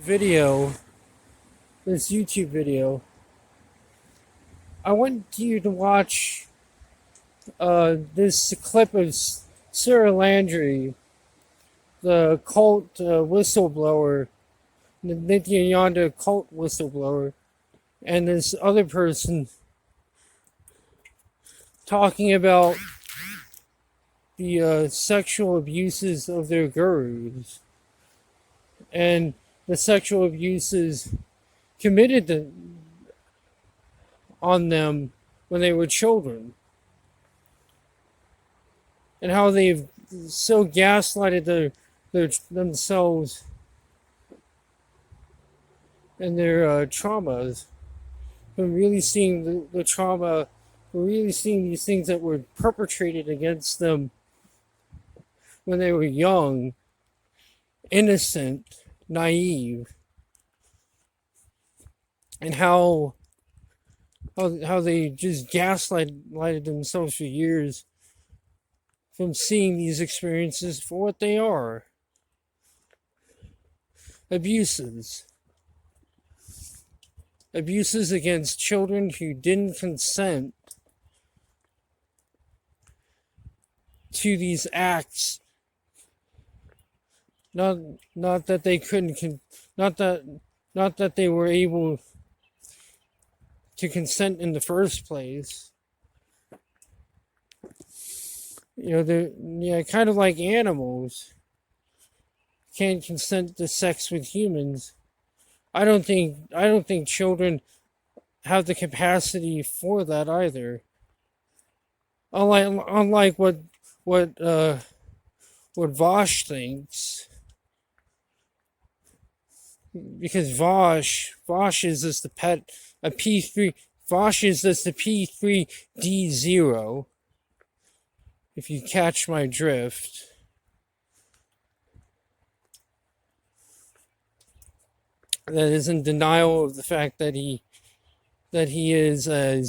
video, this YouTube video, I want you to watch this clip of Sarah Landry, the cult whistleblower, the Nithya Yanda cult whistleblower, and this other person talking about the sexual abuses of their gurus and the sexual abuses committed on them when they were children, and how they've so gaslighted themselves and their traumas from really seeing the trauma, from really seeing these things that were perpetrated against them when they were young, innocent, naive, and how they just gaslighted themselves for years from seeing these experiences for what they are. Abuses. Abuses against children who didn't consent to these acts. Not that they couldn't, not that they were able to consent in the first place. They're kind of like animals. Can't consent to sex with humans. I don't think children have the capacity for that either. Unlike what Vosh thinks, because Vosh is just a P3. Vosh is just a P3D0. If you catch my drift. That is in denial of the fact that he is a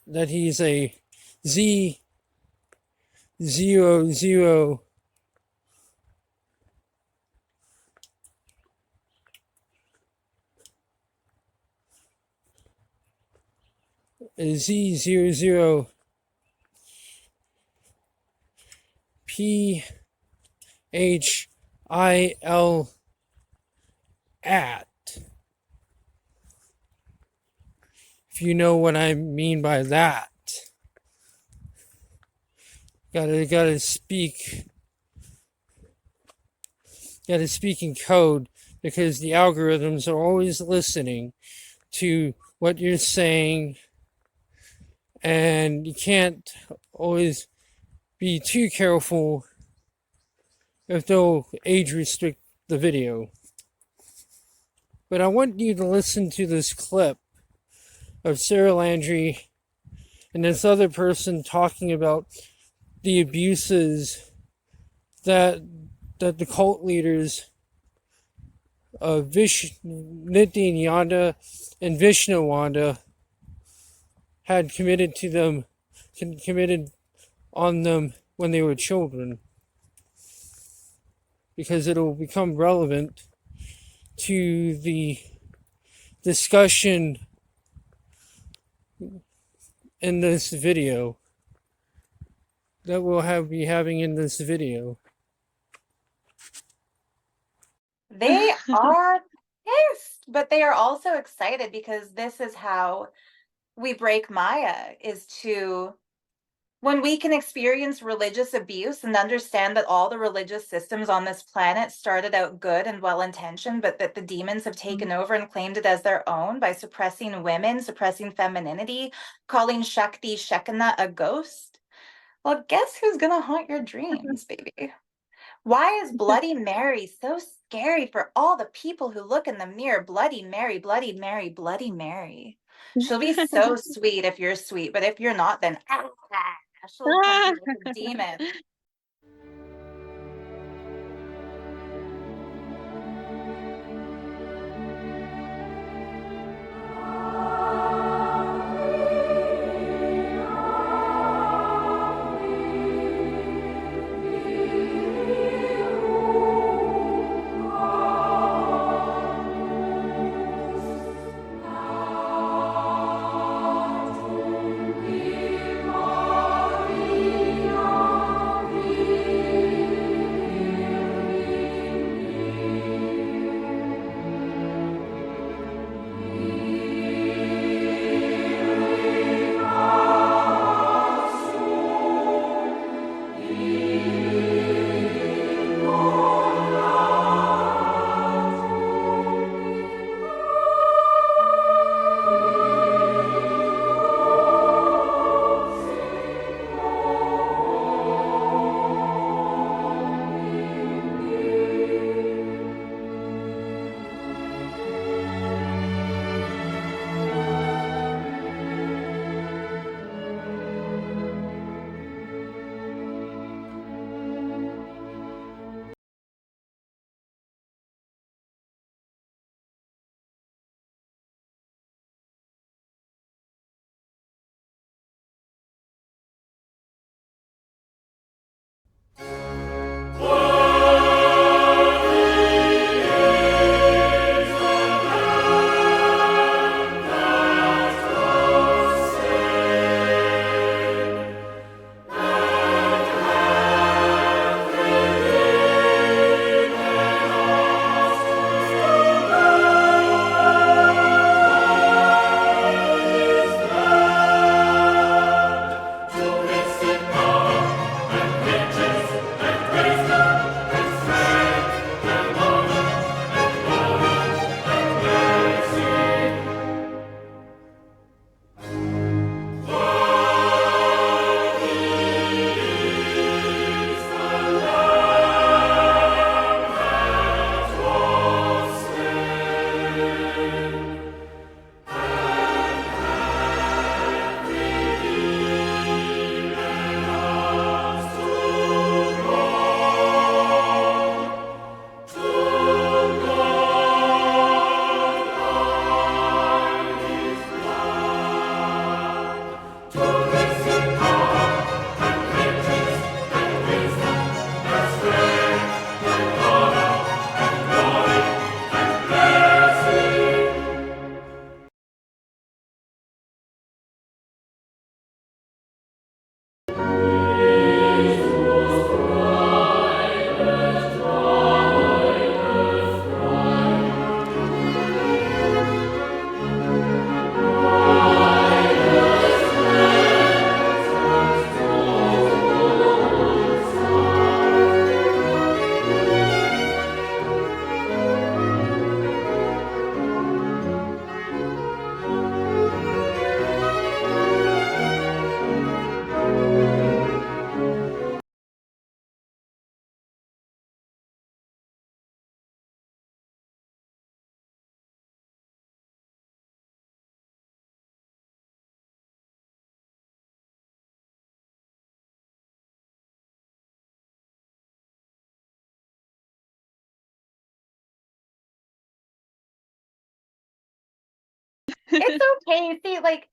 that he's a Z00 Z00 PHIL at. If you know what I mean by that. Gotta speak in code, because the algorithms are always listening to what you're saying, and you can't always be too careful if they'll age restrict the video. But I want you to listen to this clip of Sarah Landry and this other person talking about the abuses that the cult leaders of Nityananda and Vishnawanda had committed on them when they were children, because it'll become relevant to the discussion in this video that we'll be having in this video. They are pissed, but they are also excited, because this is how we break Maya, is to, when we can experience religious abuse and understand that all the religious systems on this planet started out good and well-intentioned, but that the demons have taken over and claimed it as their own by suppressing women, suppressing femininity, calling Shakti Shekinah a ghost. Well, guess who's gonna haunt your dreams, baby? Why is Bloody Mary so scary for all the people who look in the mirror? Bloody Mary, Bloody Mary, Bloody Mary. She'll be so sweet if you're sweet, but if you're not, then she'll come to you like a demon. It's okay. See, like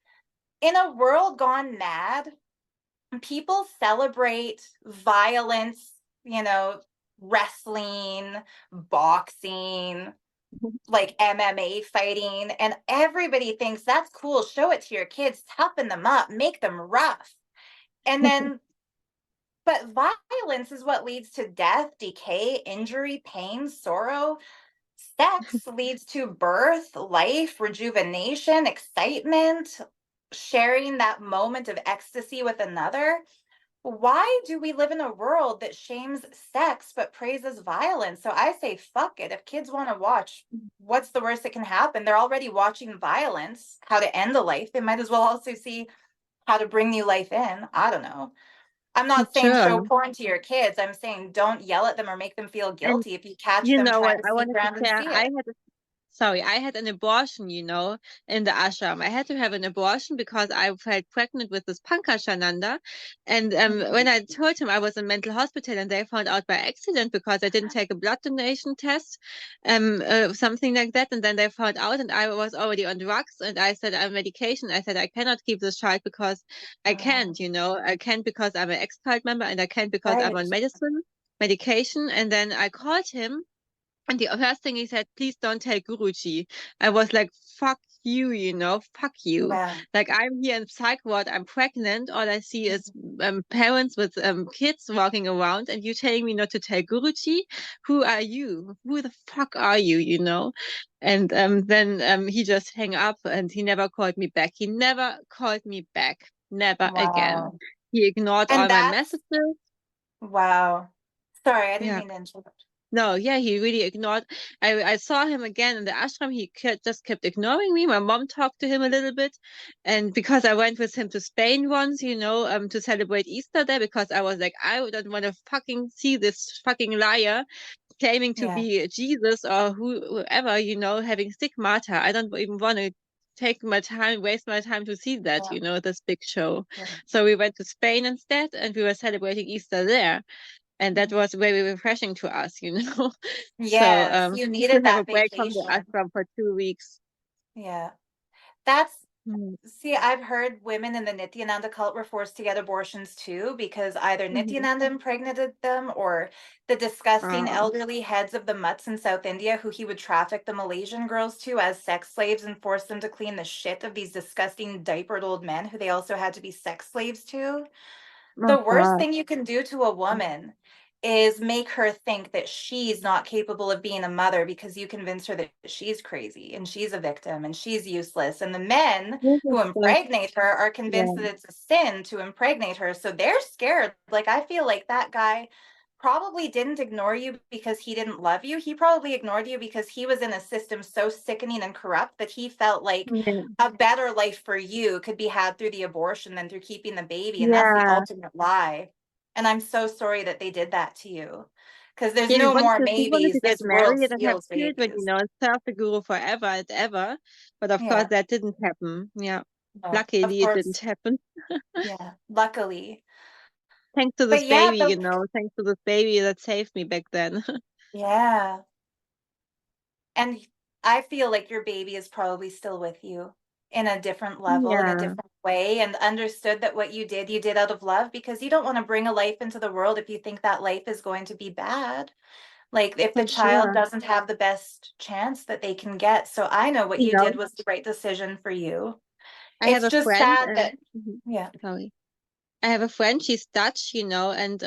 in a world gone mad, people celebrate violence, you know, wrestling, boxing, like MMA fighting, and everybody thinks that's cool. Show it to your kids, toughen them up, make them rough. And then, but violence is what leads to death, decay, injury, pain, sorrow. Sex leads to birth, life, rejuvenation, excitement, sharing that moment of ecstasy with another. Why do we live in a world that shames sex but praises violence? So I say, fuck it. If kids want to watch, what's the worst that can happen? They're already watching violence, how to end a life. They might as well also see how to bring new life in. I don't know. I'm not saying show Sure. porn to your kids. I'm saying don't yell at them or make them feel And guilty if you catch you them know trying what? to I sneak wanted to around and share. see it. I had an abortion, in the ashram. I had to have an abortion because I felt pregnant with this Pankashananda. And when I told him I was in mental hospital and they found out by accident because I didn't take a blood donation test, something like that. And then they found out and I was already on drugs and I said, I'm medication. I said, I cannot keep this child because I Wow. can't. I can't because I'm an ex-cult member and I can't because I'm Right. on medication. And then I called him and the first thing he said, please don't tell Guruji. I was like, fuck you, fuck you. Yeah. Like, I'm here in psych ward, I'm pregnant. All I see is parents with kids walking around, and you telling me not to tell Guruji? Who are you? Who the fuck are you? And then he just hung up and he never called me back. He never called me back. Never again. Wow. He ignored And all my that's, messages. wow. Sorry, I didn't Yeah. mean to interrupt. No, yeah, he really ignored. I saw him again in the ashram. Just kept ignoring me. My mom talked to him a little bit, and because I went with him to Spain once, to celebrate Easter there, because I was like, I don't want to fucking see this fucking liar claiming to Yeah. be Jesus or whoever, having stigmata. I don't even want to waste my time to see that, Yeah. this big show. Yeah. So we went to Spain instead, and we were celebrating Easter there, and that Mhm. was very refreshing to us. So Yes, you to needed have a that break from the vacation. ashram for 2 weeks. Yeah. That's, Mm. see, I've heard women in the Nityananda cult were forced to get abortions too because either Mhm. Nityananda impregnated them or the disgusting Uh, elderly heads of the mutts in South India who he would traffic the Malaysian girls to as sex slaves and force them to clean the shit of these disgusting diapered old men who they also had to be sex slaves to. oh The worst God. thing you can do to a woman is make her think that she's not capable of being a mother because you convince her that she's crazy and she's a victim and she's useless. And the men This is who just, impregnate her are yeah, convinced that it's a sin to impregnate her. So they're scared. Like, I feel like that guy probably didn't ignore you because he didn't love you. He probably ignored you because he was in a system so sickening and corrupt that he felt like yeah, a better life for you could be had through the abortion than through keeping the baby. And that's the yeah. ultimate lie. And I'm so sorry that they did that to you. Because there's Yeah, no more he wanted maybes. to get This world married and have steals children, babies. and serve the guru forever and ever. But of course, Yeah. that didn't happen. Yeah, No, of luckily it didn't course. happen. Yeah. Luckily. Thanks to this But yeah, baby, the thanks to this baby that saved me back then. yeah. And I feel like your baby is probably still with you in a different level, in a Yeah, different way, and understood that what you did out of love because you don't want to bring a life into the world if you think that life is going to be bad. Like if the for child sure. doesn't have the best chance that they can get. So I know what You you know, did was the right decision for you. I have It's a just friend. sad that, Mhm. yeah, Sorry. I have a friend, she's Dutch, and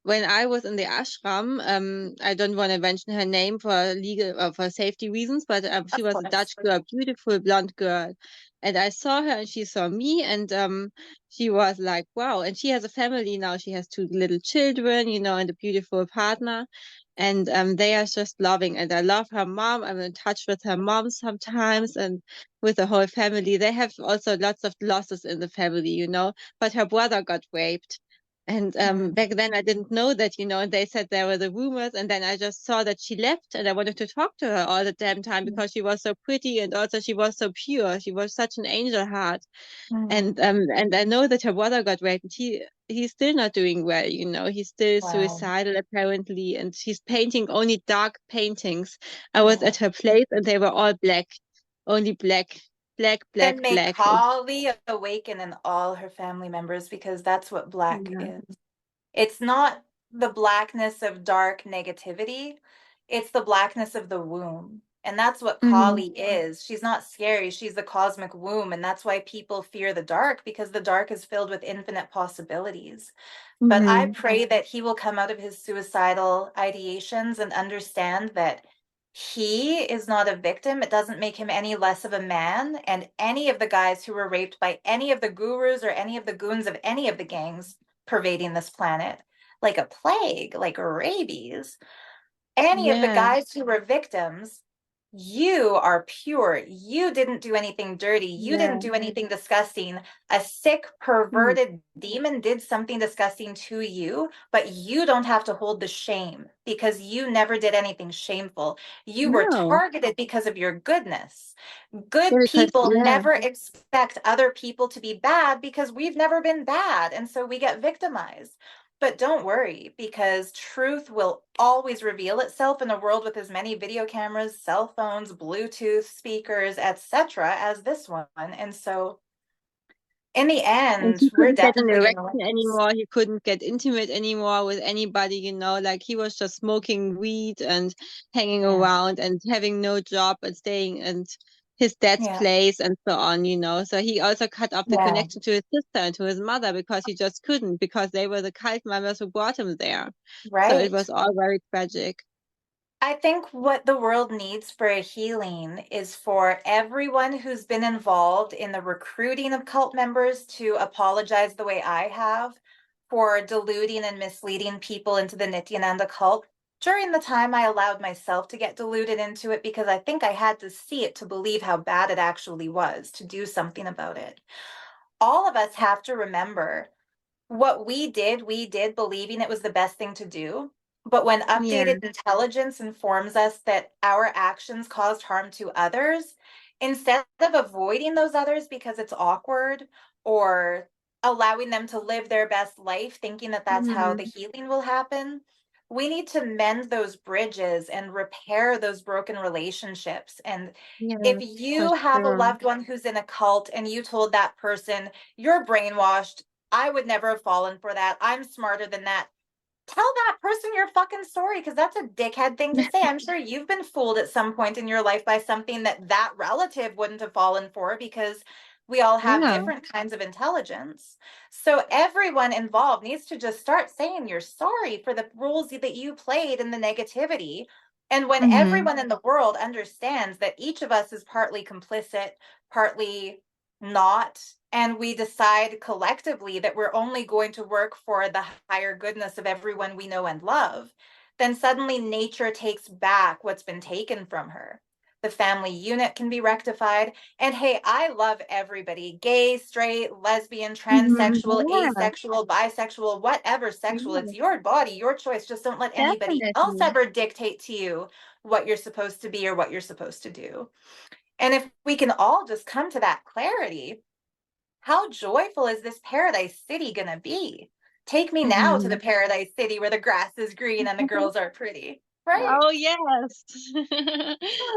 when I was in the ashram, I don't want to mention her name for legal or for safety reasons, but she of was a course. Dutch girl, beautiful blonde girl. And I saw her and she saw me, and she was like, wow. And she has a family now. She has two little children, and a beautiful partner. And they are just loving. And I love her mom. I'm in touch with her mom sometimes and with the whole family. They have also lots of losses in the family, but her brother got raped. And Mm, back then I didn't know that, and they said there were the rumors, and then I just saw that she left, and I wanted to talk to her all the damn time mm, because she was so pretty and also she was so pure. She was such an angel heart. mm. And I know that her brother got raped, and he's still not doing well. He's still Wow. suicidal apparently, and she's painting only dark paintings. I was Yeah. at her place and they were all black, only black, black, Then may black. Kali awaken in all her family members, because that's what black Yeah. is. It's not the blackness of dark negativity, it's the blackness of the womb. And that's what Kali is. She's not scary, she's the cosmic womb. And that's why people fear the dark, because the dark is filled with infinite possibilities. But I pray that he will come out of his suicidal ideations and understand that he is not a victim. It doesn't make him any less of a man. And any of the guys who were raped by any of the gurus or any of the goons of any of the gangs pervading this planet, like a plague, like rabies, any of the Yeah. guys who were victims, you are pure. You didn't do anything dirty. You Yeah. didn't do anything disgusting. A sick, perverted demon did something disgusting to you, but you don't have to hold the shame because you never did anything shameful. You were No. targeted because of your goodness. Yeah, Good because people never expect other people to be bad because we've never been bad, and so we get victimized. But don't worry, because truth will always reveal itself in a world with as many video cameras, cell phones, Bluetooth speakers, etc., as this one. And so, in the And end, he we're couldn't get an definitely in the erection witness. anymore. He couldn't get intimate anymore with anybody, you know, like he was just smoking weed and hanging Yeah, around and having no job and staying in his dad's yeah, place and so on, you know. So he also cut off the yeah, connection to his sister and to his mother because he just couldn't, because they were the cult members who brought him there. So it right. was all very tragic. I think what the world needs for a healing is for everyone who's been involved in the recruiting of cult members to apologize the way I have for deluding and misleading people into the Nityananda cult during the time I allowed myself to get deluded into it, because I think I had to see it to believe how bad it actually was, to do something about it. All of us have to remember what we did believing it was the best thing to do. But when Yeah. updated intelligence informs us that our actions caused harm to others, instead of avoiding those others because it's awkward, or allowing them to live their best life thinking that that's how the healing will happen, we need to mend those bridges and repair those broken relationships. And Yeah, if for you have a sure. loved one who's in a cult and you told that person, you're brainwashed, I would never have fallen for that, I'm smarter than that, tell that person you're fucking sorry, because that's a dickhead thing to say. I'm sure you've been fooled at some point in your life by something that that relative wouldn't have fallen for, because we all have Yeah. different kinds of intelligence. So everyone involved needs to just start saying you're sorry for the roles that you played in the negativity. And when everyone in the world understands that each of us is partly complicit, partly not, and we decide collectively that we're only going to work for the higher goodness of everyone we know and love, then suddenly nature takes back what's been taken from her. The family unit can be rectified. And hey, I love everybody: gay, straight, lesbian, transsexual, Yeah. asexual, bisexual, whatever sexual. Yeah. It's your body, your choice. Just don't let anybody else Definitely. ever dictate to you what you're supposed to be or what you're supposed to do. And if we can all just come to that clarity, how joyful is this paradise city gonna be? Take me now to the paradise city where the grass is green and the girls are pretty, right? Oh, yes.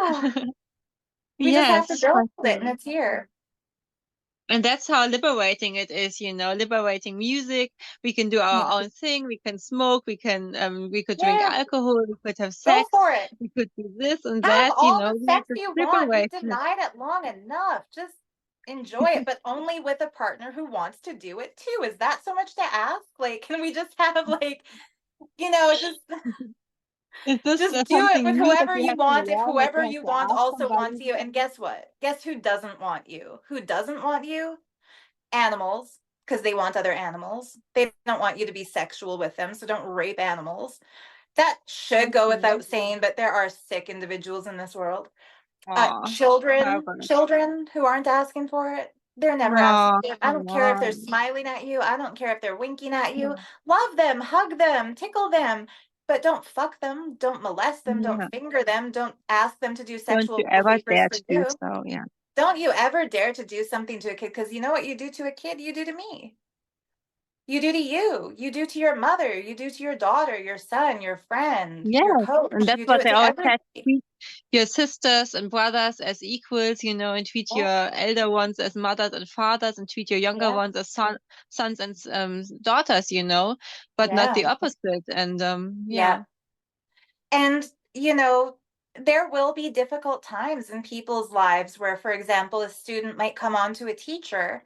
Ah, we just have to Yes, for build it, and sure. it's here. And that's how liberating it is, you know, liberating music. We can do Yeah, our own thing. We can smoke. We could drink yeah, alcohol. We could have go sex. for it. We could do this and Have that, you all know, the we have sex to you strip want. away You've from it. denied it long enough. Just enjoy it, but only with a partner who wants to do it too. Is that so much to ask? Like, can we just have, like, just Is this Just do it something with new that whoever we you have to want, if learn, that whoever we have you to want ask also wants somebody? you. And guess what? Guess who doesn't want you? Who doesn't want you? Animals, because they want other animals. They don't want you to be sexual with them, so don't rape animals. That should go Okay. without saying, but there are sick individuals in this world. Oh, Barbara. Children who aren't asking for it, they're never asking Oh, for it. I come don't care if they're on. smiling at you. I don't care if they're winking at you. Love them, hug them, tickle them, but don't fuck them. Don't molest them. Don't Yeah. finger them. Don't ask them to do Don't you sexual ever favors dare for to do you. so. Yeah. Don't you ever dare to do something to a kid, because you know what you do to a kid, you do to me. You do to you. You do to your mother. You do to your daughter, your son, your friend, Yes, your and coach. that's You do what it they to always said. everybody. Treat your sisters and brothers as equals, and treat your Yeah. elder ones as mothers and fathers, and treat your younger Yeah. ones as sons and daughters, but not the Yeah. opposite. And Yeah. yeah. And, there will be difficult times in people's lives where, for example, a student might come on to a teacher.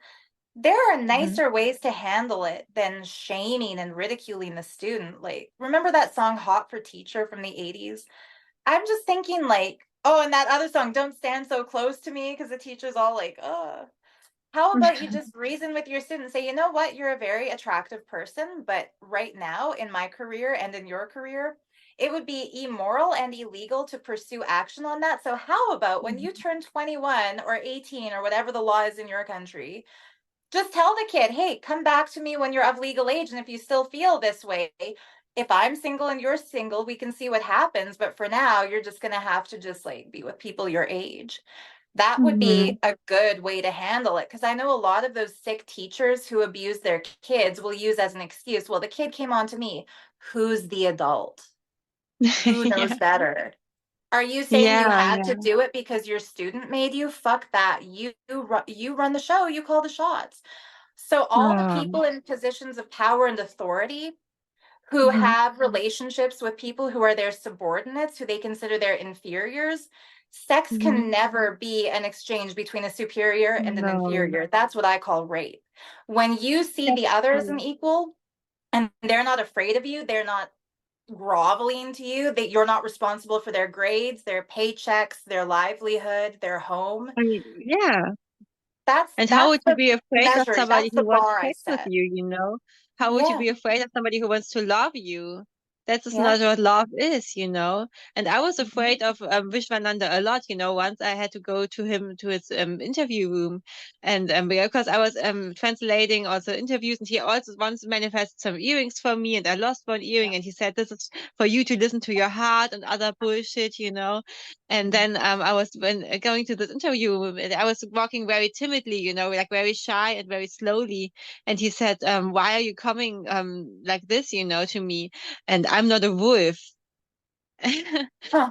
There are Mhm. nicer ways to handle it than shaming and ridiculing the student. Like, remember that song Hot for Teacher from the 80s? I'm just thinking, like, oh, and that other song, Don't Stand So Close to Me, because the teacher's all like, how about you just reason with your student and say, you know what, you're a very attractive person, but right now in my career and in your career, it would be immoral and illegal to pursue action on that. So how about when you turn 21 or 18 or whatever the law is in your country, just tell the kid, hey, come back to me when you're of legal age. And if you still feel this way, if I'm single and you're single, we can see what happens. But for now, you're just going to have to just like be with people your age. That would be Mhm. a good way to handle it. Because I know a lot of those sick teachers who abuse their kids will use as an excuse, well, the kid came on to me. Who's the adult? Who knows Yeah, better? Are you saying you yeah, had to yeah. do it because your student made you? Fuck that. You run the show, you call the shots. So all the Um, people in positions of power and authority who mhm. have relationships with people who are their subordinates, who they consider their inferiors, sex Mhm. can never be an exchange between a superior and an No, inferior. That's what I call rape. When you see that's the other as an true. equal and they're not afraid of you, they're not groveling to you, that you're not responsible for their grades, their paychecks, their livelihood, their home. I mean, yeah. That's And how that's would you the be afraid of measure, somebody that's the who wants bar I sex with set. you? How would you Yeah, be afraid of somebody who wants to love you? That is yeah. not what love is. And I was Mhm. afraid of Vishwananda a lot. Once I had to go to his interview room, and because I was translating also interviews, and he also once manifested some earrings for me, and I lost one earring, and he said, "This is for you to listen to your heart," and other bullshit. And Mhm. then I was when going to this interview, I was walking very timidly, like very shy and very slowly. And he said, "Why are you coming like this, to me? And I'm not a wolf." Huh.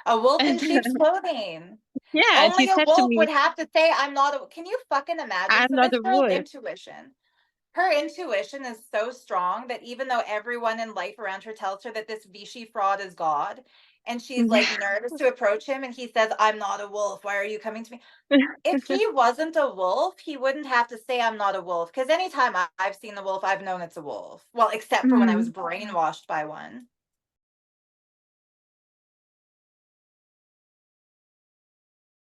A wolf in And sheep's clothing. yeah, and he Only a said to wolf me, would have to say, I'm not a. Can you fucking imagine? "I'm So not this a girl's wolf." intuition. Her intuition is so strong that even though everyone in life around her tells her that this Vichy fraud is God, and she's like nervous to approach him, and he says, I'm not a wolf. Why are you coming to me? If he wasn't a wolf, he wouldn't have to say, I'm not a wolf. Because anytime I've seen a wolf, I've known it's a wolf. Well, except for when I was Mm, brainwashed by one.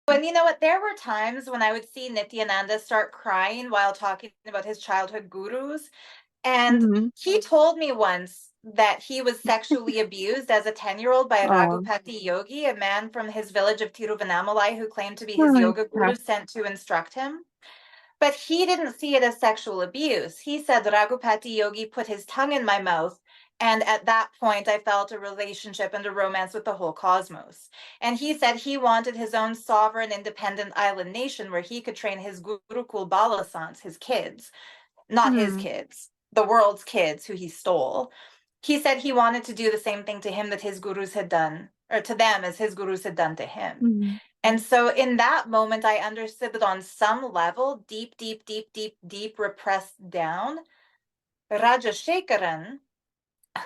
And you know what? There were times when I would see Nityananda start crying while talking about his childhood gurus. And mm, he told me once that he was sexually abused as a 10-year-old by oh, Raghupati Yogi, a man from his village of Tiruvannamalai who claimed to be oh his my yoga God. guru sent to instruct him. But he didn't see it as sexual abuse. He said Raghupati Yogi put his tongue in my mouth. And at that point, I felt a relationship and a romance with the whole cosmos. And he said he wanted his own sovereign, independent island nation where he could train his Gurukul Balasants, his kids, not his Mm, kids, the world's kids who he stole. He said he wanted to do the same thing to him that his gurus had done, or to them as his gurus had done to him. mm, And so in that moment, I understood that on some level, deep, deep, deep, deep, deep repressed down, Rajashekaran,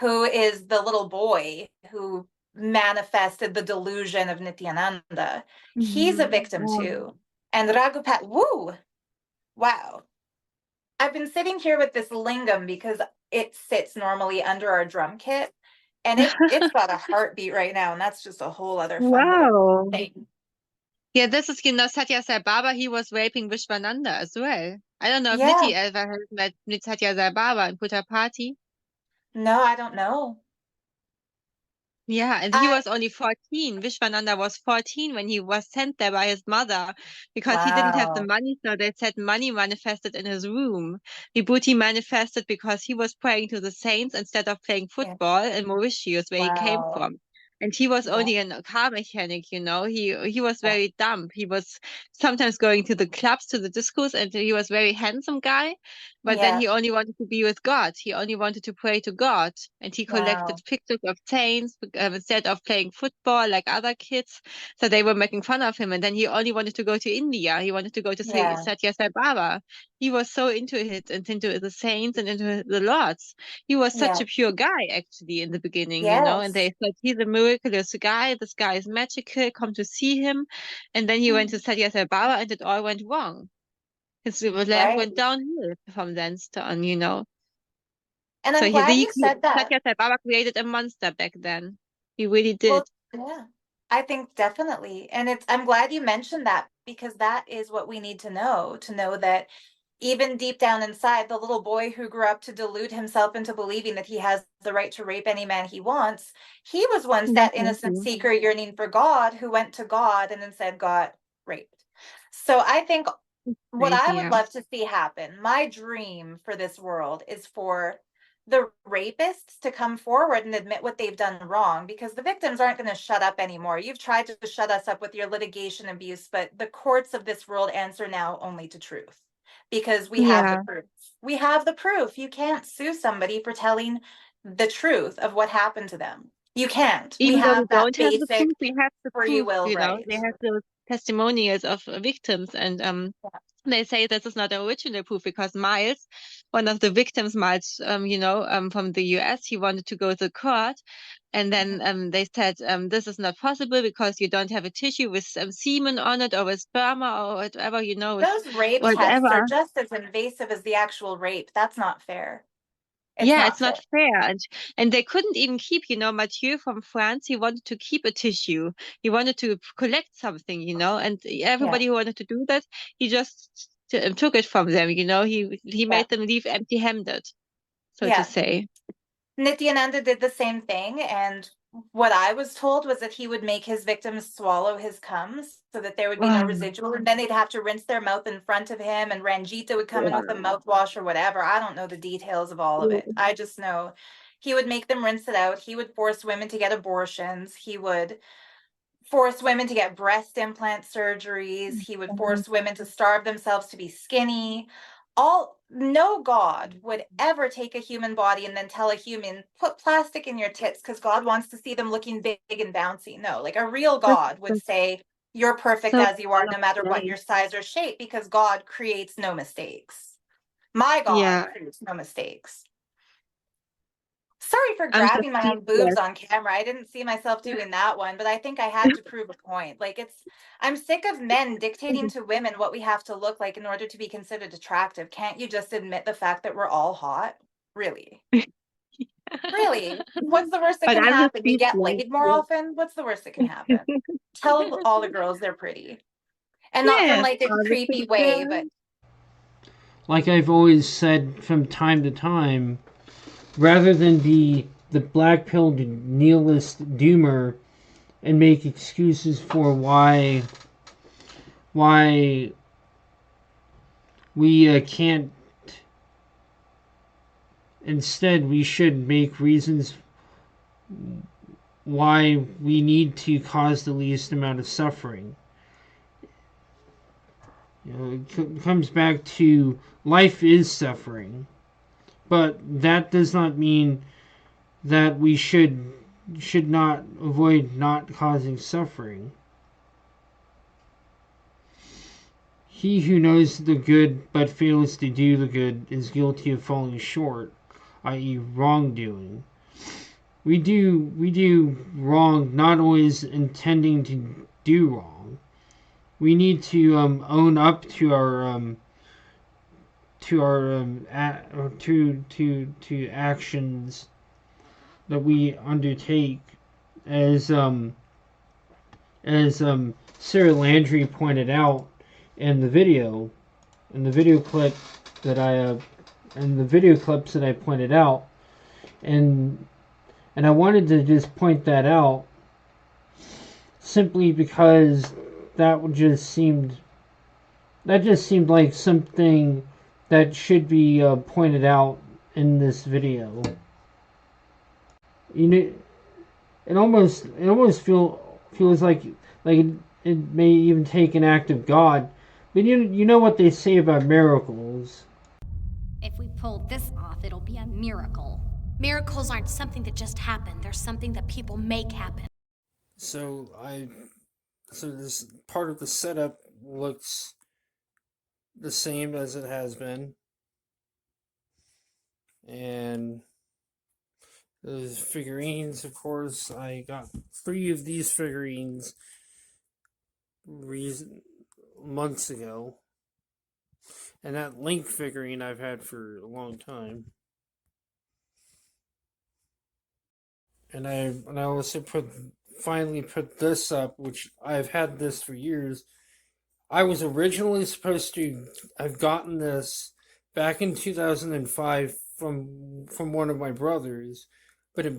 who is the little boy who manifested the delusion of Nityananda, he's a mm, victim oh. too. And Raghupat, woo, wow. I've been sitting here with this lingam because it sits normally under our drum kit, and it's got a heartbeat right now, and that's just a whole other fun little Wow. thing. Yeah, this is Satya Sai Baba. He was raping Vishwananda as well. I don't know if Yeah, Niti ever has met Satya Sai Baba and put her party. no, I don't know. Yeah, and he I was only 14. Vishwananda was 14 when he was sent there by his mother because he didn't have the Wow. money, so they said money manifested in his room. Vibhuti manifested because he was praying to the saints instead of playing Yeah. football in Mauritius, where he came Wow. from. And he was Yeah. only a car mechanic, He was very dumb. He was sometimes going to the clubs, to the discos, and he was very handsome guy. But then Yeah. he only wanted to be with God. He only wanted to pray to God. And he collected Wow. pictures of saints instead of playing football like other kids. So they were making fun of him. And then he only wanted to go to India. He wanted to go to Yeah. Satya Sai Baba. He was so into it and into the saints and into the lords. He was such Yeah. a pure guy actually in the beginning, and Yes. they said he's a miraculous guy. This guy is magical. Come to see him, and then he went to Satya Sai Baba, and it all went wrong. His life Right. went downhill from then on. And So I'm glad he you said that. Satya Sai Baba created a monster back then. He really did. Well, yeah, I think definitely. And I'm glad you mentioned that because that is what we need to know that even deep down inside, the little boy who grew up to delude himself into believing that he has the right to rape any man he wants, he was once that innocent Definitely. seeker yearning for God who went to God and instead got raped. So I think what I Crazy, would yeah. love to see happen, my dream for this world is for the rapists to come forward and admit what they've done wrong because the victims aren't going to shut up anymore. You've tried to shut us up with your litigation abuse, but the courts of this world answer now only to truth because we have the Yeah. proof. We have the proof. You can't sue somebody for telling the truth of what happened to them. You can't. We Even though we have that don't have the basic proof, we have the free proof, will right. They have those testimonials of victims, and Yeah. they say this is not original proof because Miles, one of the victims, Miles, from the US, he wanted to go to court, and then they said this is not possible because you don't have a tissue with semen on it or with sperma or whatever, with Those rape tests are whatever. just as invasive as the actual rape. That's not fair. It's Yeah, not it's fair. not fair. And they couldn't even keep, Mathieu from France, he wanted to keep a tissue. He wanted to collect something, and Yeah. everybody who wanted to do that, he just took it from them, he Yeah. made them leave empty-handed, so to Yeah. say. Nityananda did the same thing, and what I was told was that he would make his victims swallow his cums so that there would be no Wow. residual, and then they'd have to rinse their mouth in front of him, and Ranjita would come in with a mouthwash or whatever. I don't know the details of all of it. I just know he would make them rinse it out. He would force women to get abortions. He would force women to get breast implant surgeries. He would force women to starve themselves to be skinny. No God would ever take a human body and then tell a human, put plastic in your tits because God wants to see them looking big and bouncy. No, like a real That's God would say, you're perfect so as you are, no matter what nice. your size or shape, because God creates no mistakes. My God Yeah, creates no mistakes. Sorry for I'm just grabbing my own boobs speechless. on camera. I didn't see myself doing that one, but I think I had to prove a point. I'm sick of men dictating to women what we have to look like in order to be considered attractive. Can't you just admit the fact that we're all hot? Really? Really? What's the worst that But can I'm just happen? You get speechless. laid more often? What's the worst that can happen? Tell all the girls they're pretty. And not from Yes, like a all the creepy pretty way, but girls. Like I've always said from time to time, rather than be the black pilled nihilist doomer and make excuses for why we can't. Instead, we should make reasons why we need to cause the least amount of suffering. It comes back to life is suffering, but that does not mean that we should not avoid not causing suffering. He who knows the good but fails to do the good is guilty of falling short, i.e., wrongdoing. We do wrong, not always intending to do wrong. We need to own up to our actions that we undertake, as Sarah Landry pointed out in the video, in the video clip that in the video clips that I pointed out, and I wanted to just point that out simply because that just seemed like something that should be pointed out in this video. You know, it almost feels like it may even take an act of God. But you know what they say about miracles. If we pull this off, it'll be a miracle. Miracles aren't something that just happen, they're something that people make happen. So this part of the setup looks the same as it has been, and the figurines, of course, I got 3 of these figurines months ago, and that Link figurine I've had for a long time. And I also finally put this up, which I've had this for years. I was originally supposed to have gotten this back in 2005 from one of my brothers, but it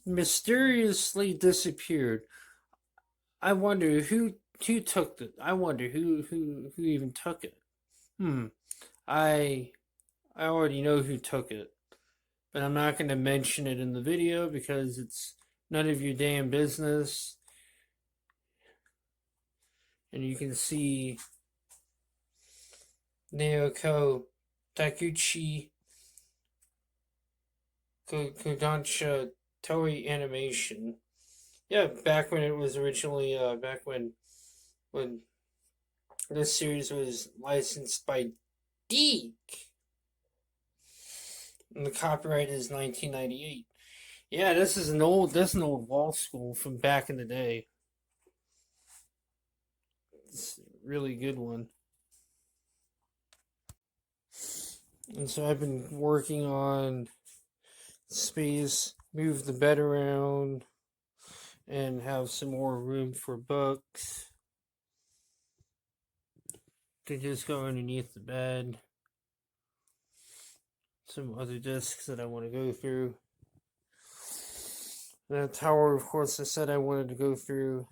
mysteriously disappeared. I wonder who took it. I wonder who even took it. I already know who took it, but I'm not going to mention it in the video because it's none of your damn business. And you can see Naoko Takuchi Kodansha Toei Animation. Yeah, back when it was originally, back when this series was licensed by Deke. And the copyright is 1998. Yeah, this is an old wall school from back in the day. It's a really good one. And so I've been working on space, move the bed around, and have some more room for books to just go underneath the bed. Some other discs that I want to go through. That tower, of course, I said I wanted to go through.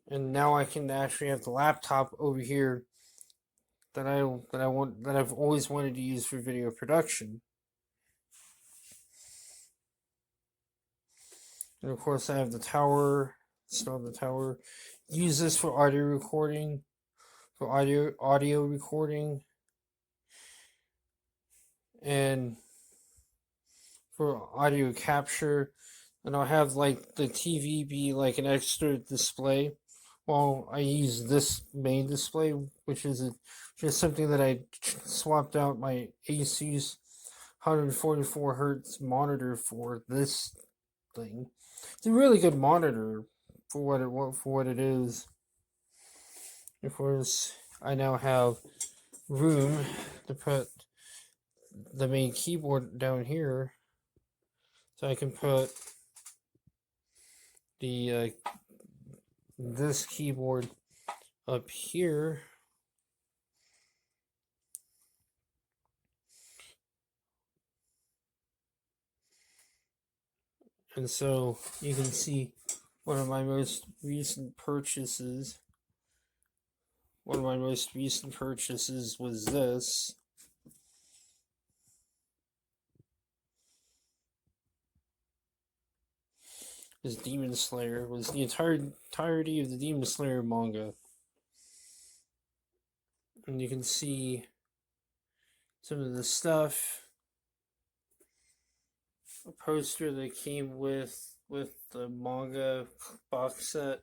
And now I can actually have the laptop over here that I've always wanted to use for video production. And of course I have the tower, install the tower. Use this for audio recording, audio recording, and for audio capture. And I'll have like the TV be like an extra display while I use this main display, which is just something that I swapped out my ASUS 144 hertz monitor for this thing. It's a really good monitor for what it is. Of course, I now have room to put the main keyboard down here, so I can put the this keyboard up here. And so you can see one of my most recent purchases. One of my most recent purchases was this. This Demon Slayer was the entirety of the Demon Slayer manga. And you can see some of the stuff. A poster that came with the manga box set.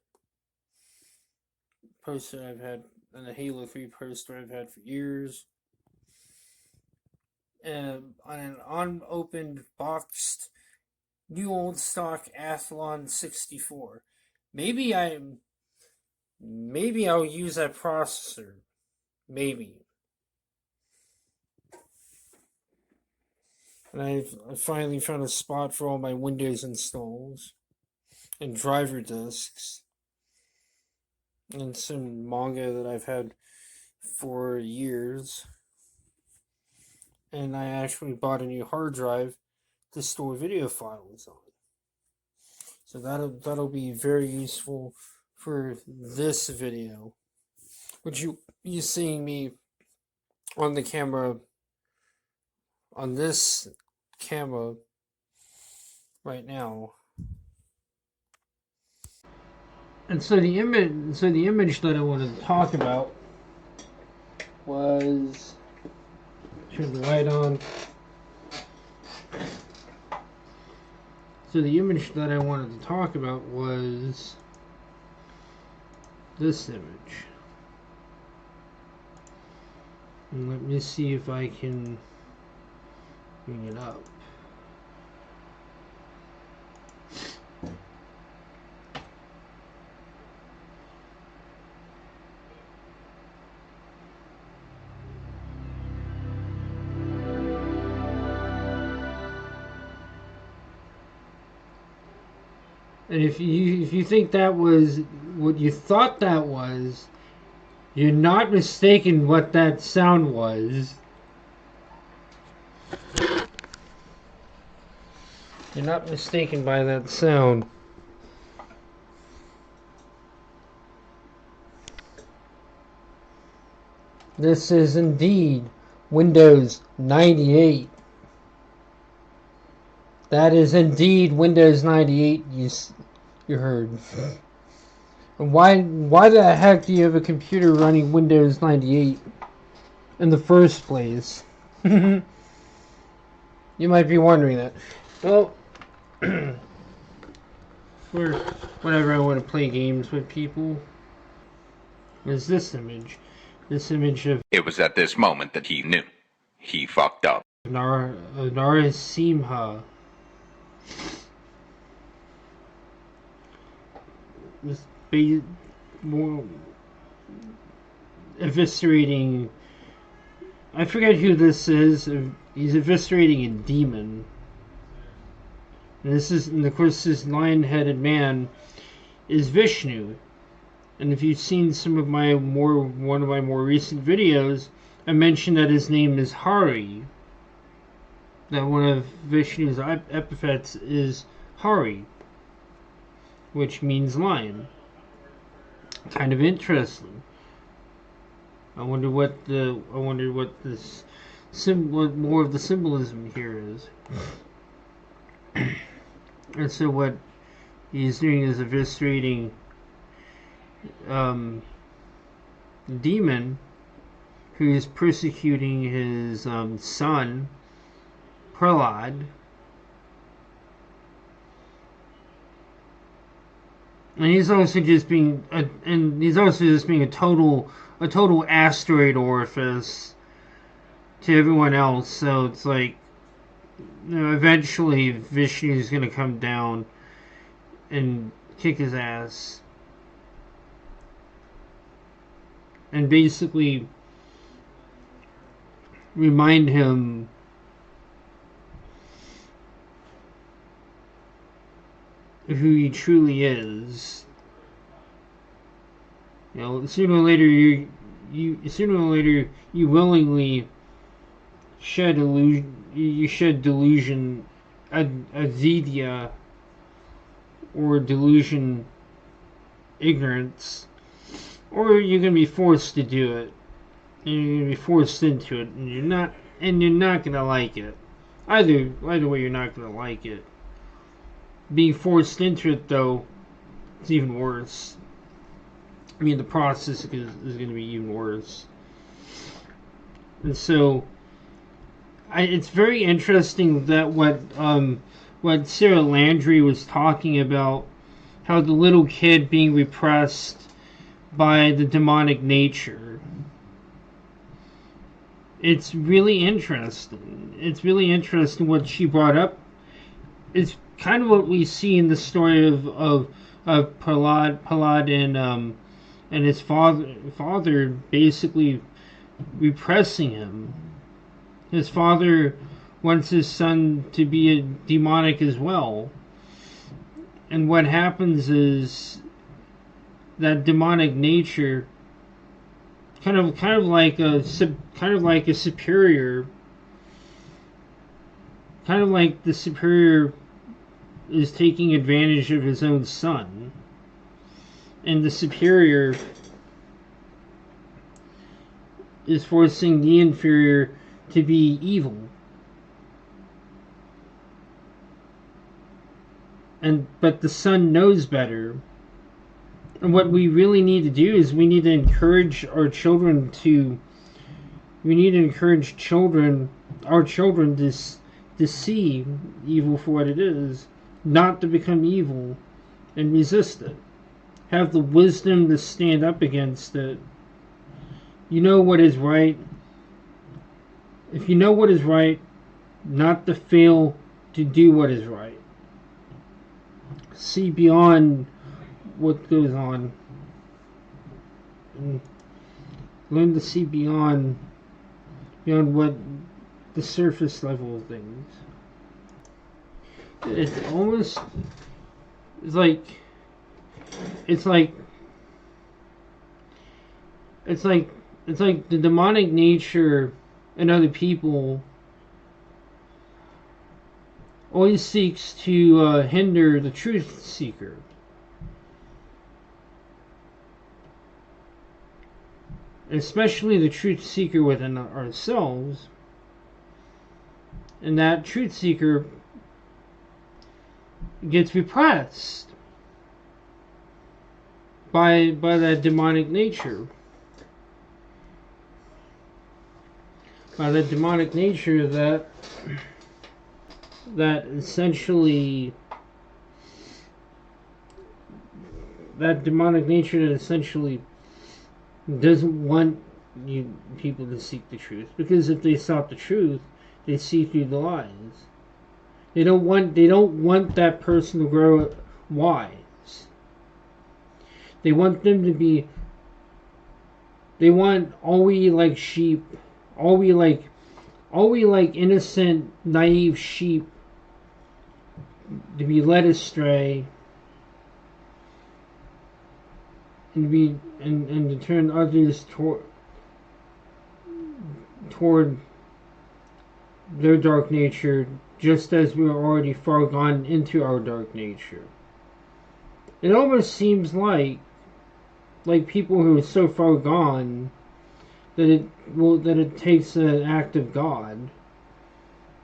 Poster I've had, and the Halo 3 poster I've had for years. And on an unopened boxed new old stock Athlon 64. Maybe I'll use that processor. Maybe. And I finally found a spot for all my Windows installs and driver disks and some manga that I've had for years. And I actually bought a new hard drive to store video files on. So that'll be very useful for this video, which you seeing me on the camera, on this camera right now. And so the image that I wanted to talk about was, turn the light on. So the image that I wanted to talk about was this image. And let me see if I can bring it up. And if you think that was what you thought that was, you're not mistaken what that sound was. You're not mistaken by that sound. This is indeed Windows 98. That is indeed Windows 98 you heard. And why the heck do you have a computer running Windows 98 in the first place? You might be wondering that. Well, for whenever I want to play games with people, is this image. This image of It was at this moment that he knew. He fucked up. Narasimha. This more eviscerating. I forget who this is. He's eviscerating a demon. And of course, this lion-headed man is Vishnu. And if you've seen one of my more recent videos, I mentioned that his name is Hari. That one of Vishnu's epithets is Hari, which means lion. Kind of interesting. I wonder what more of the symbolism here is. And so what he's doing is eviscerating demon who is persecuting his son Prahlad. And he's also just being a total asteroid orifice to everyone else. So it's like, eventually Vishnu's gonna come down and kick his ass and basically remind him who he truly is. Sooner or later you willingly shed delusion, avidya, or delusion, ignorance, or you're gonna be forced to do it. And you're gonna be forced into it, and you're not gonna like it. Either way, you're not gonna like it. Being forced into it, though, it's even worse. I mean, the process is going to be even worse. And so, it's very interesting that what Sarah Landry was talking about, how the little kid being repressed by the demonic nature. It's really interesting. It's really interesting what she brought up. It's kind of what we see in the story of Prahlad and his father basically repressing him. His father wants his son to be a demonic as well, and what happens is that demonic nature, kind of like a superior, kind of like the superior is taking advantage of his own son, and the superior is forcing the inferior to be evil. but the son knows better. And what we really need to do is we need to encourage our children to see evil for what it is, not to become evil and resist it. Have the wisdom to stand up against it. You know what is right. If you know what is right, not to fail to do what is right. See beyond what goes on. And learn to see beyond what the surface level of things. It's like the demonic nature in other people always seeks to hinder the truth seeker. Especially the truth seeker within ourselves. And that truth seeker gets repressed by that demonic nature. By that demonic nature that essentially doesn't want you people to seek the truth, because if they sought the truth, they see through the lies. They don't want that person to grow wise. They want them to be. They want all we like sheep, all we like innocent, naive sheep to be led astray. And to turn others toward their dark nature, just as we are already far gone into our dark nature. It almost seems like people who are so far gone that it takes an act of God,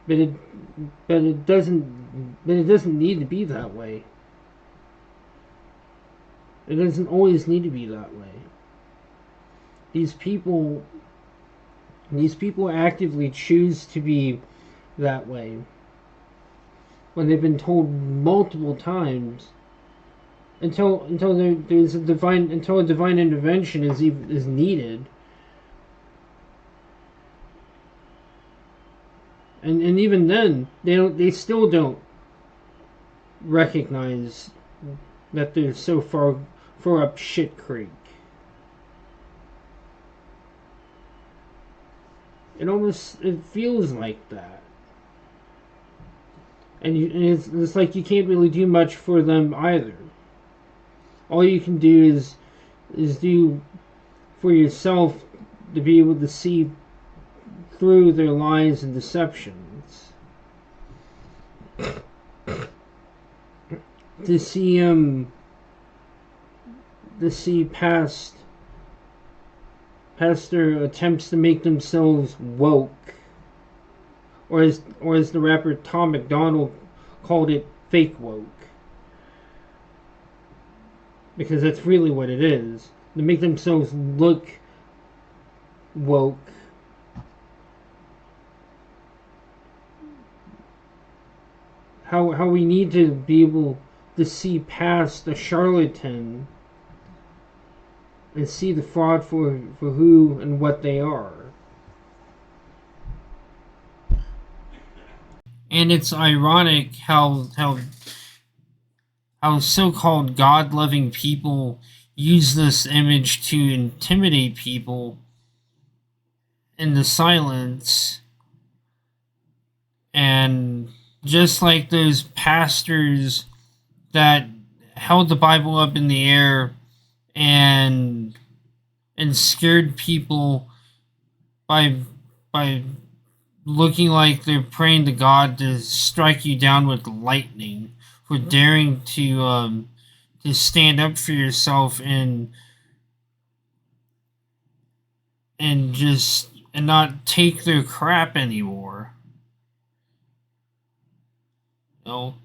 but it doesn't need to be that way. It doesn't always need to be that way. These people actively choose to be that way when they've been told multiple times until a divine intervention is needed. And even then they still don't recognize that they're so far up shit creek. It feels like that, and it's like you can't really do much for them either. All you can do is do for yourself to be able to see through their lies and deceptions, to see past their attempts to make themselves woke, or as the rapper Tom McDonald called it, fake woke, because that's really what it is. To make themselves look woke. How we need to be able to see past the charlatan and see the fraud for who and what they are. And it's ironic how so-called God-loving people use this image to intimidate people in the silence. And just like those pastors that held the Bible up in the air and scared people by looking like they're praying to God to strike you down with lightning for daring to stand up for yourself and not take their crap anymore. You know?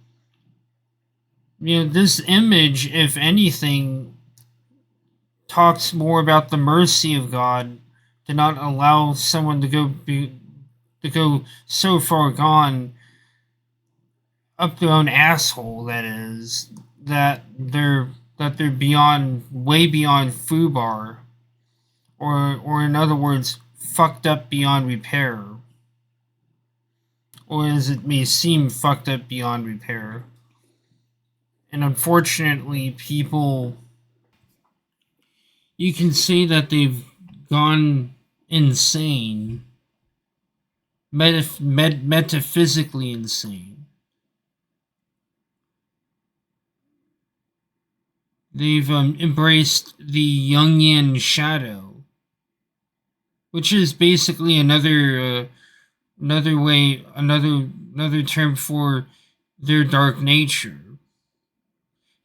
this image, if anything, talks more about the mercy of God to not allow someone to go so far gone up their own asshole, that is, that they're way beyond foobar, or in other words, fucked up beyond repair, or as it may seem, fucked up beyond repair. And unfortunately, people, you can say that they've gone insane, metaphysically insane. They've embraced the Jungian shadow, which is basically another term for their dark nature.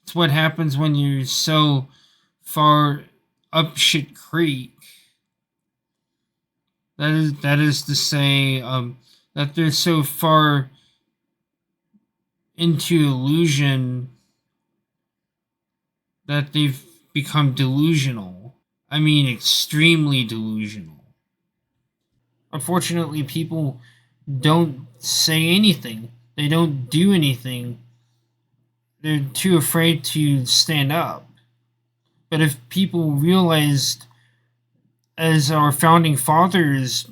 It's what happens when you're so far up shit creek. That is to say, that they're so far into illusion that they've become delusional. I mean, extremely delusional. Unfortunately, people don't say anything. They don't do anything. They're too afraid to stand up. But if people realized, as our founding fathers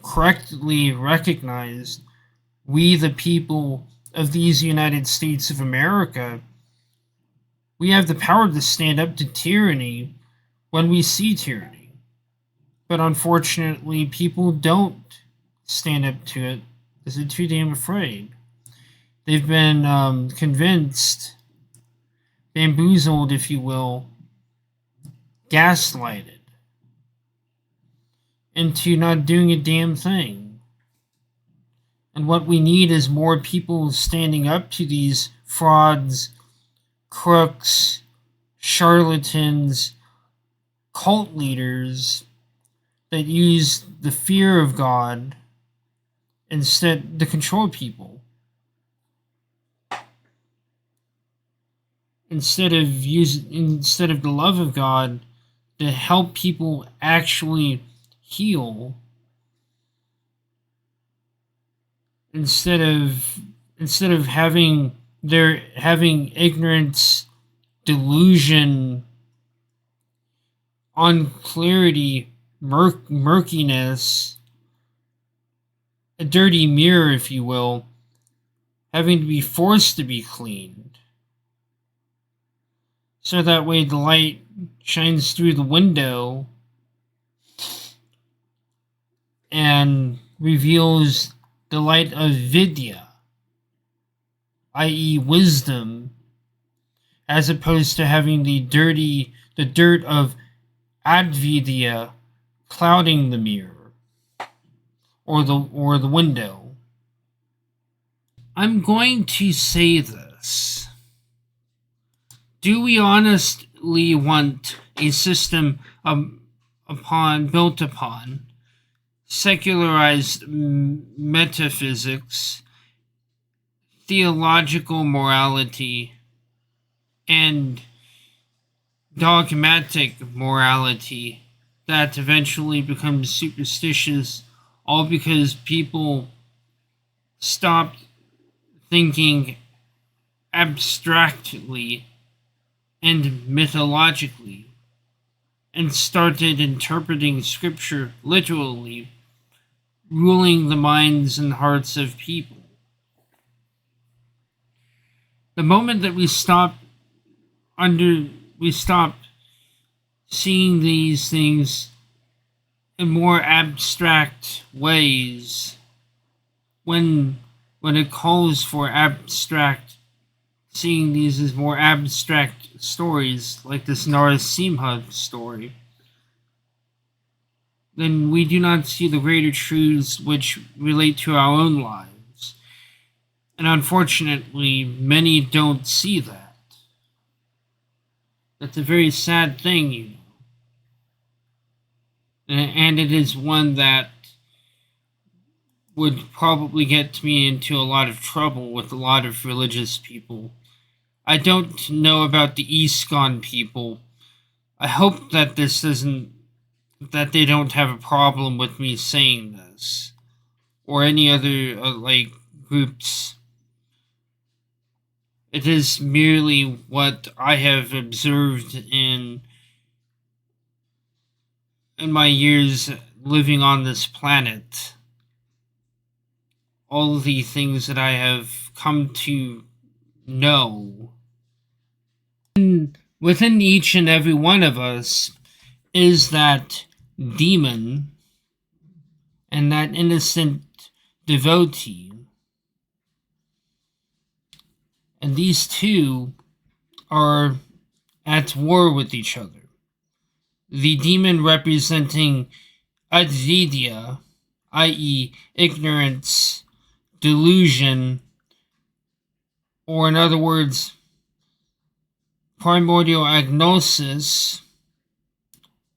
correctly recognized, we the people of these United States of America, we have the power to stand up to tyranny when we see tyranny. But unfortunately, people don't stand up to it because they're too damn afraid. They've been convinced, bamboozled, if you will, gaslighted into not doing a damn thing. And what we need is more people standing up to these frauds, crooks, charlatans, cult leaders that use the fear of God instead to control people. Instead of the love of God to help people actually heal. Instead of having ignorance, delusion, unclarity, murkiness, a dirty mirror, if you will, having to be forced to be cleaned. So that way the light shines through the window and reveals the light of vidya, i.e. wisdom, as opposed to having the dirt of advidya clouding the mirror or the window. I'm going to say this. Do we honestly want a system built upon secularized metaphysics, theological morality, and dogmatic morality that eventually becomes superstitious, all because people stopped thinking abstractly and mythologically and started interpreting scripture literally, ruling the minds and hearts of people? The moment that we stop seeing these things in more abstract ways, when it calls for seeing these as more abstract stories, like this Narasimha story, then we do not see the greater truths which relate to our own lives. And unfortunately, many don't see that. That's a very sad thing, you know. And it is one that would probably get me into a lot of trouble with a lot of religious people. I don't know about the ISKCON people. I hope that that they don't have a problem with me saying this, or any other, groups. It is merely what I have observed in my years living on this planet. All of the things that I have come to know. Within each and every one of us is that demon and that innocent devotee. And these two are at war with each other. The demon representing avidya, i.e., ignorance, delusion, or in other words, primordial agnosis,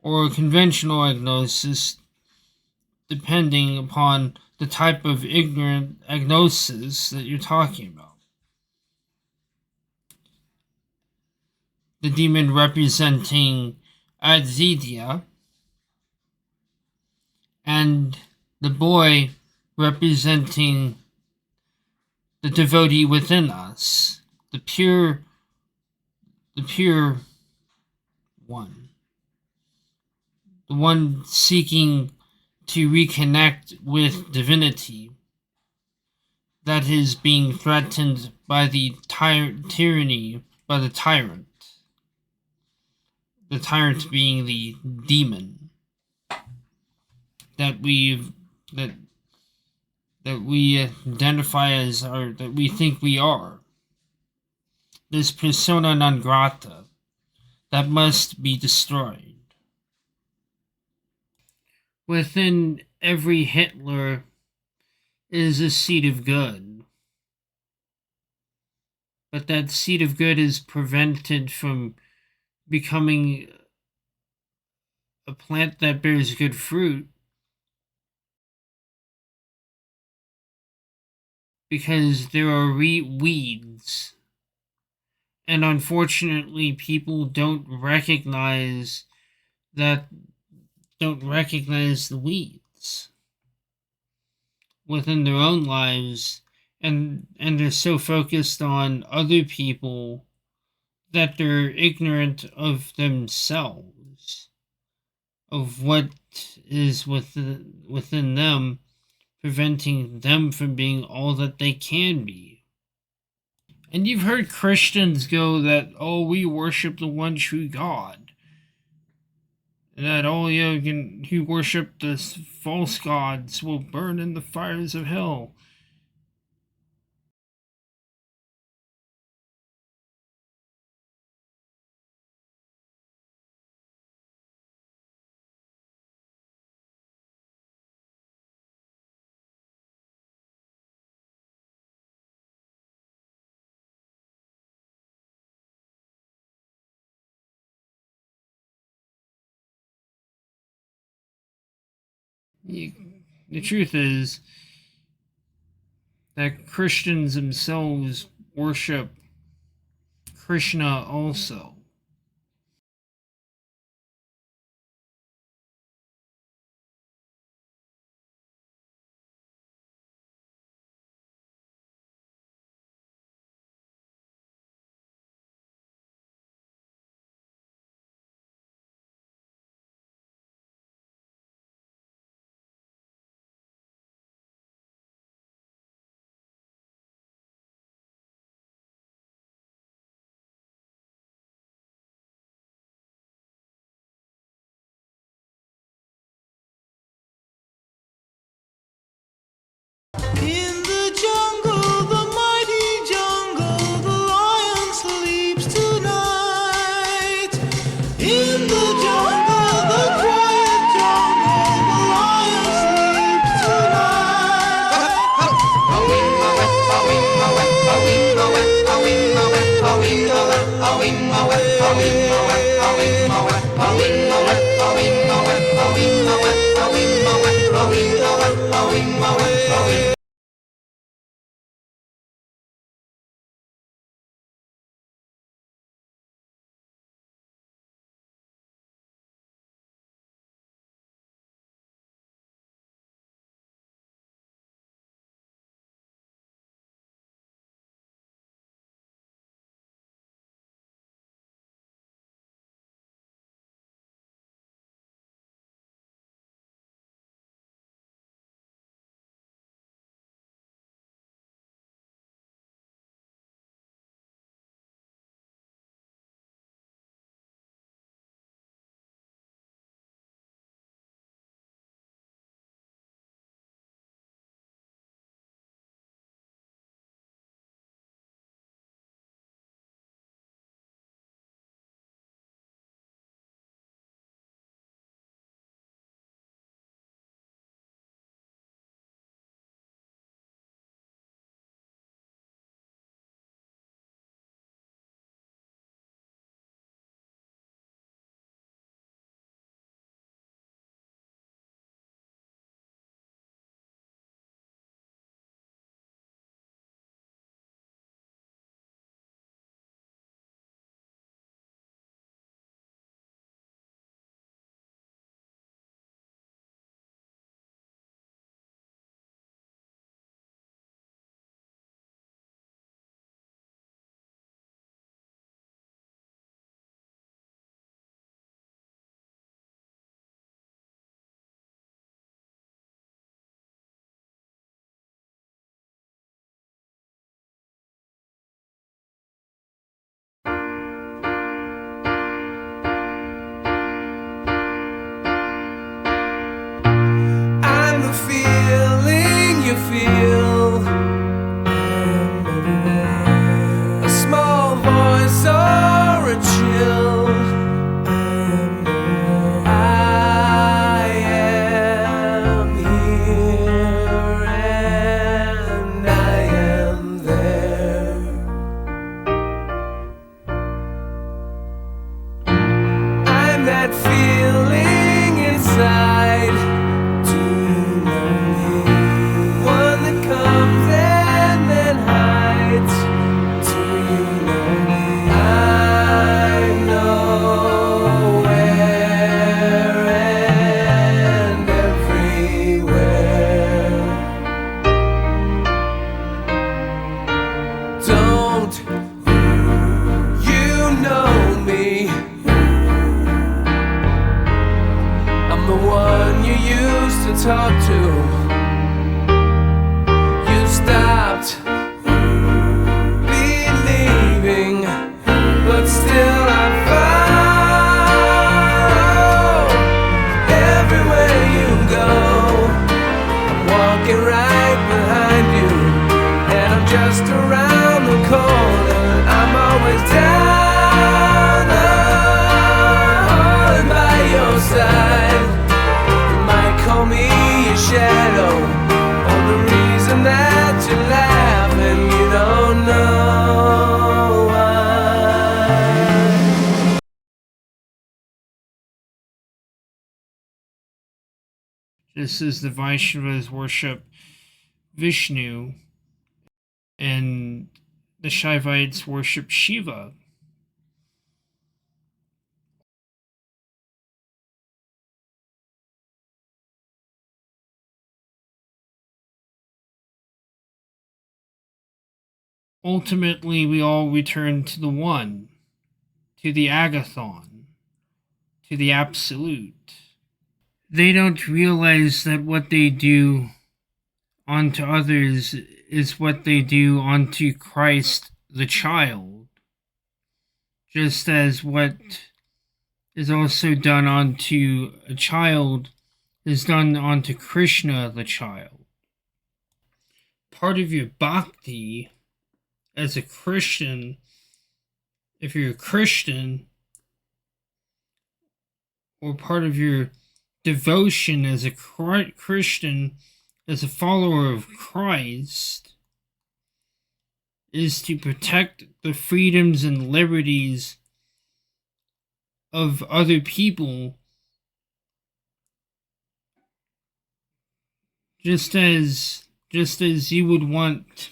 or conventional agnosis, depending upon the type of ignorant agnosis that you're talking about. The demon representing avidya, and the boy representing the devotee within us, the pure one, the one seeking to reconnect with divinity that is being threatened by the tyranny, by the tyrant being the demon that we identify as, or that we think we are. This persona non grata that must be destroyed. Within every Hitler is a seed of good. But that seed of good is prevented from becoming a plant that bears good fruit because there are weeds. And unfortunately, people don't recognize the weeds within their own lives, and they're so focused on other people that they're ignorant of themselves, of what is within them, preventing them from being all that they can be. And you've heard Christians go that, oh, we worship the one true God. And that all who worship the false gods will burn in the fires of hell. The truth is that Christians themselves worship Krishna also. In the jungle, the mighty jungle, the lion sleeps tonight. In the jungle, the quiet jungle, the lion sleeps tonight. that feeling inside. Do you know me? One that comes and then hides. Do you know me? I know where and everywhere. Don't you know me? I'm the one you used to talk to. You stopped believing, but still I follow everywhere you go. I'm walking right behind you, and I'm just around the corner. I'm always down the hall and by your side. You might call me a shadow, or the reason that you're laughing. You don't know why. Just as the Vaishnavas worship Vishnu and the Shaivites worship Shiva. Ultimately, we all return to the One, to the Agathon, to the Absolute. They don't realize that what they do unto others is what they do unto Christ the child, just as what is also done unto a child is done unto Krishna the child. Part of your bhakti as a Christian, if you're a Christian, or part of your devotion as a Christian, as a follower of Christ, is to protect the freedoms and liberties of other people, just as you would want,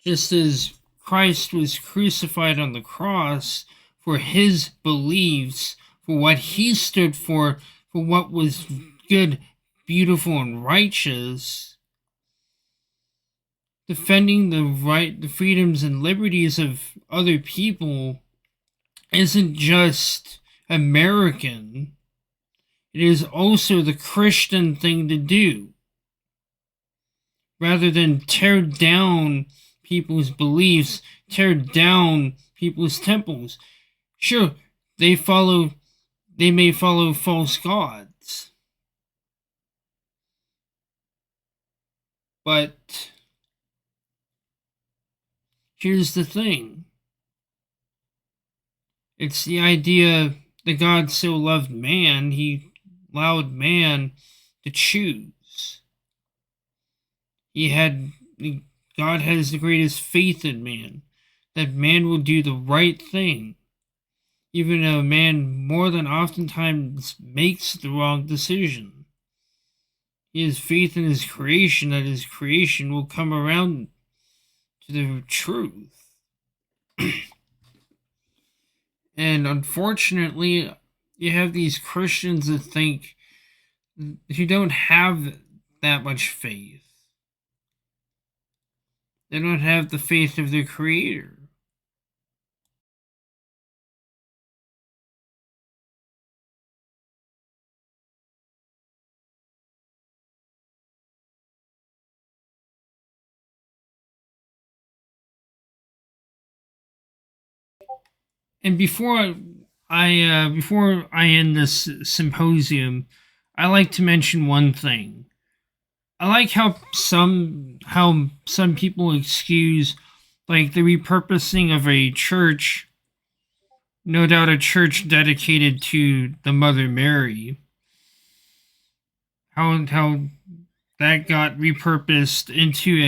just as Christ was crucified on the cross for his beliefs, for what he stood for what was good, beautiful, and righteous. Defending the freedoms and liberties of other people isn't just American. It is also the Christian thing to do. Rather than tear down people's beliefs, tear down people's temples. Sure, they may follow false gods. But here's the thing. It's the idea that God so loved man, he allowed man to choose. God has the greatest faith in man, that man will do the right thing, even though man more than oftentimes makes the wrong decision. He has faith in his creation, that his creation will come around to the truth. And unfortunately, you have these Christians that think who don't have that much faith. They don't have the faith of their Creator. And before I end this symposium, I like to mention one thing. I like how some people excuse like the repurposing of a church, no doubt a church dedicated to the Mother Mary. How that got repurposed into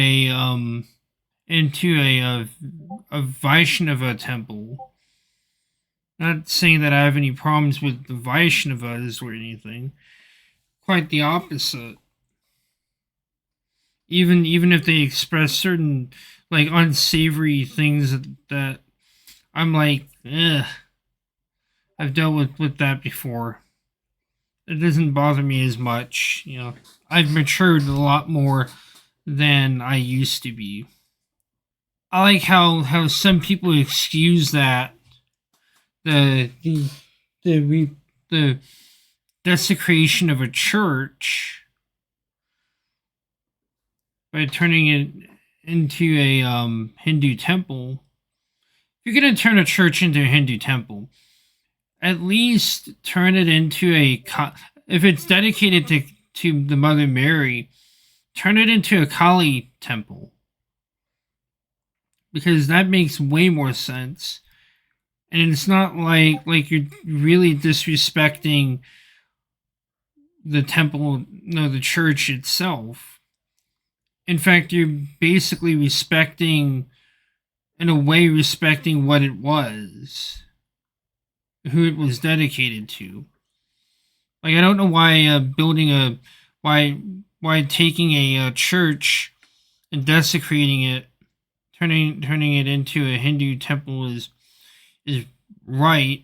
a Vaishnava temple. Not saying that I have any problems with the Vaishnavas or anything. Quite the opposite. Even if they express certain like unsavory things that I'm like, ugh. I've dealt with that before. It doesn't bother me as much, you know. I've matured a lot more than I used to be. I like how some people excuse that the desecration of a church by turning it into a Hindu temple. If you're gonna turn a church into a Hindu temple, at least turn it into if it's dedicated to the Mother Mary, turn it into a Kali temple. Because that makes way more sense. And it's not like you're really disrespecting the temple, no, the church itself. In fact, you're basically respecting what it was, who it was dedicated to. Like, I don't know why why taking a church and desecrating it, turning it into a Hindu temple is right,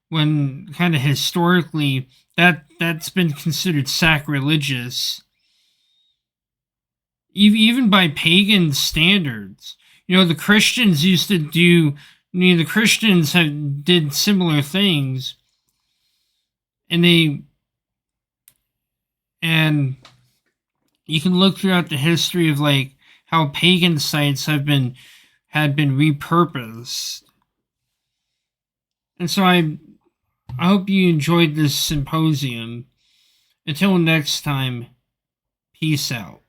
when kind of historically that's been considered sacrilegious, even by pagan standards. You know, the Christians used to do. I mean, the Christians did similar things, and you can look throughout the history of like how pagan sites had been repurposed. And so I hope you enjoyed this symposium. Until next time, peace out.